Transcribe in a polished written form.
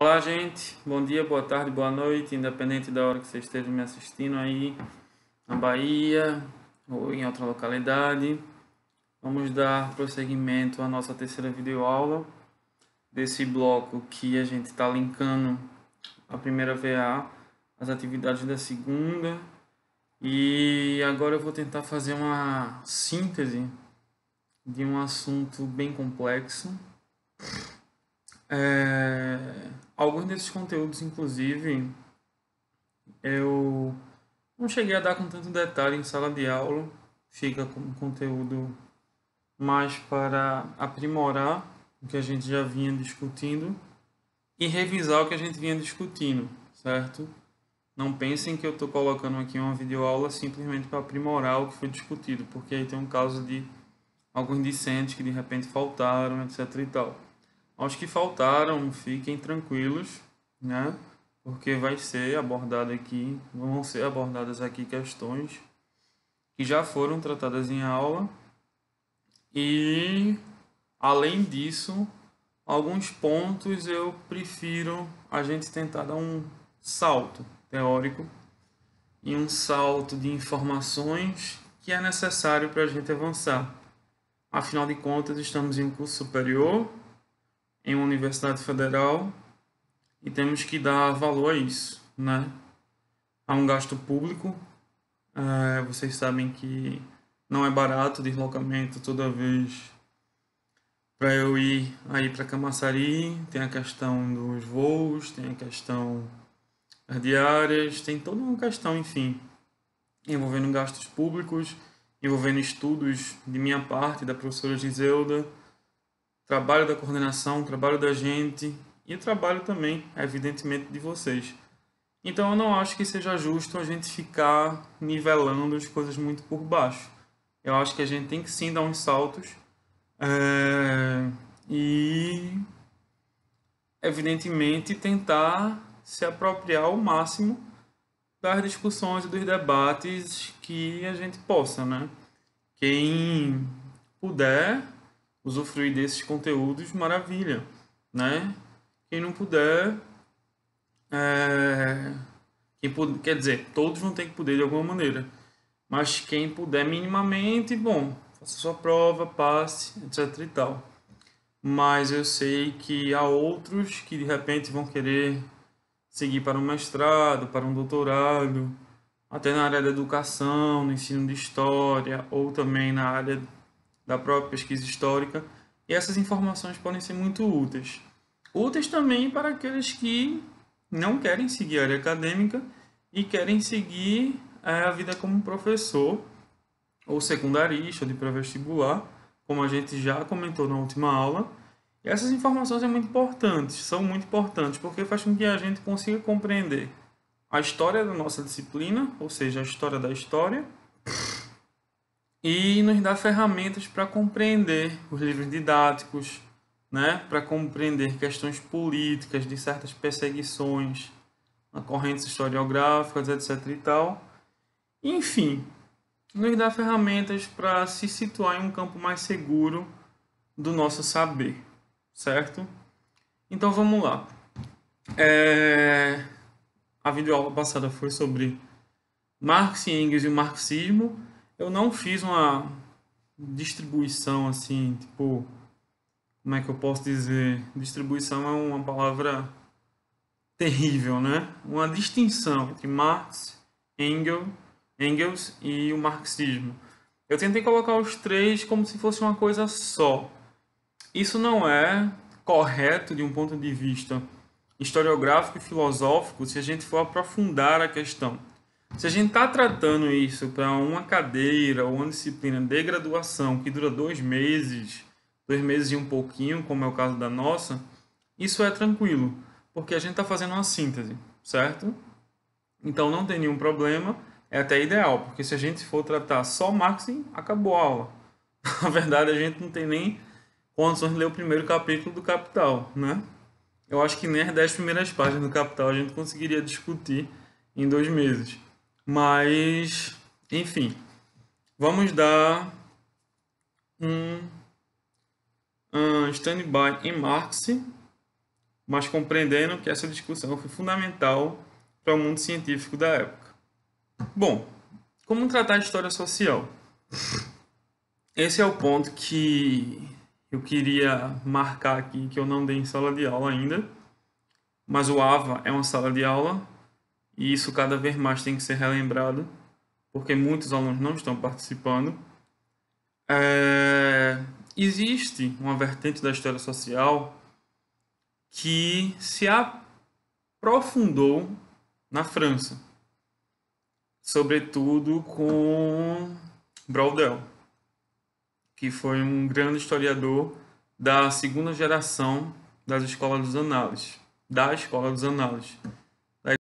Olá, gente. Bom dia, boa tarde, boa noite, independente da hora que você esteja me assistindo aí na Bahia ou em outra localidade. Vamos dar prosseguimento à nossa terceira videoaula desse bloco que a gente está linkando a primeira VA, as atividades da segunda. E agora eu vou tentar fazer uma síntese de um assunto bem complexo. Alguns desses conteúdos, inclusive, eu não cheguei a dar com tanto detalhe em sala de aula, fica com conteúdo mais para aprimorar o que a gente já vinha discutindo e revisar o que a gente vinha discutindo, certo? Não pensem que eu estou colocando aqui uma videoaula simplesmente para aprimorar o que foi discutido, porque aí tem um caso de alguns discentes que de repente faltaram, etc e tal. Aos que faltaram, fiquem tranquilos, né? Porque vai ser abordado aqui, vão ser abordadas aqui questões que já foram tratadas em aula e, além disso, alguns pontos eu prefiro a gente tentar dar um salto teórico e um salto de informações que é necessário para a gente avançar. Afinal de contas, estamos em um curso superior, em uma universidade federal, e temos que dar valor a isso, né? Há um gasto público, vocês sabem que não é barato deslocamento toda vez para eu ir aí para Camaçari, tem a questão dos voos, tem a questão das diárias, tem toda uma questão, enfim, envolvendo gastos públicos, envolvendo estudos de minha parte, da professora Giselda, trabalho da coordenação, trabalho da gente e o trabalho também, evidentemente, de vocês. Então eu não acho que seja justo a gente ficar nivelando as coisas muito por baixo. Eu acho que a gente tem que sim dar uns saltos e, evidentemente, tentar se apropriar ao máximo das discussões e dos debates que a gente possa, né? Quem puder usufruir desses conteúdos, maravilha, né? Quem não puder, quer dizer, todos vão ter que poder de alguma maneira, mas quem puder minimamente, bom, faça sua prova, passe, etc e tal. Mas eu sei que há outros que de repente vão querer seguir para um mestrado, para um doutorado, até na área da educação, no ensino de história, ou também na área da própria pesquisa histórica. E essas informações podem ser muito úteis. Úteis também para aqueles que não querem seguir a área acadêmica e querem seguir a vida como professor ou secundarista, ou de pré-vestibular, como a gente já comentou na última aula. E essas informações são muito importantes, porque faz com que a gente consiga compreender a história da nossa disciplina, ou seja, a história da história, e nos dá ferramentas para compreender os livros didáticos, né? Para compreender questões políticas de certas perseguições, correntes historiográficas, etc. e tal. Enfim, nos dá ferramentas para se situar em um campo mais seguro do nosso saber, certo? Então vamos lá. A videoaula passada foi sobre Marx e Engels e o marxismo. Eu não fiz uma distribuição assim, tipo, como é que eu posso dizer? Distribuição é uma palavra terrível, né? Uma distinção entre Marx, Engels e o marxismo. Eu tentei colocar os três como se fosse uma coisa só. Isso não é correto de um ponto de vista historiográfico e filosófico se a gente for aprofundar a questão. Se a gente está tratando isso para uma cadeira ou uma disciplina de graduação que dura 2 meses e um pouquinho, como é o caso da nossa, isso é tranquilo, porque a gente está fazendo uma síntese, certo? Então não tem nenhum problema, é até ideal, porque se a gente for tratar só Marx, acabou a aula. Na verdade, a gente não tem nem condições de ler o primeiro capítulo do Capital, né? Eu acho que nem as 10 primeiras páginas do Capital a gente conseguiria discutir em 2 meses. Mas, enfim, vamos dar um stand-by em Marx. mas compreendendo que essa discussão foi fundamental para o mundo científico da época. Bom, como tratar de história social? Esse é o ponto que eu queria marcar aqui, que eu não dei em sala de aula ainda, mas o AVA é uma sala de aula e isso cada vez mais tem que ser relembrado, porque muitos alunos não estão participando. Existe uma vertente da história social que se aprofundou na França, sobretudo com Braudel, que foi um grande historiador da segunda geração das escolas dos análises, da escola dos análises.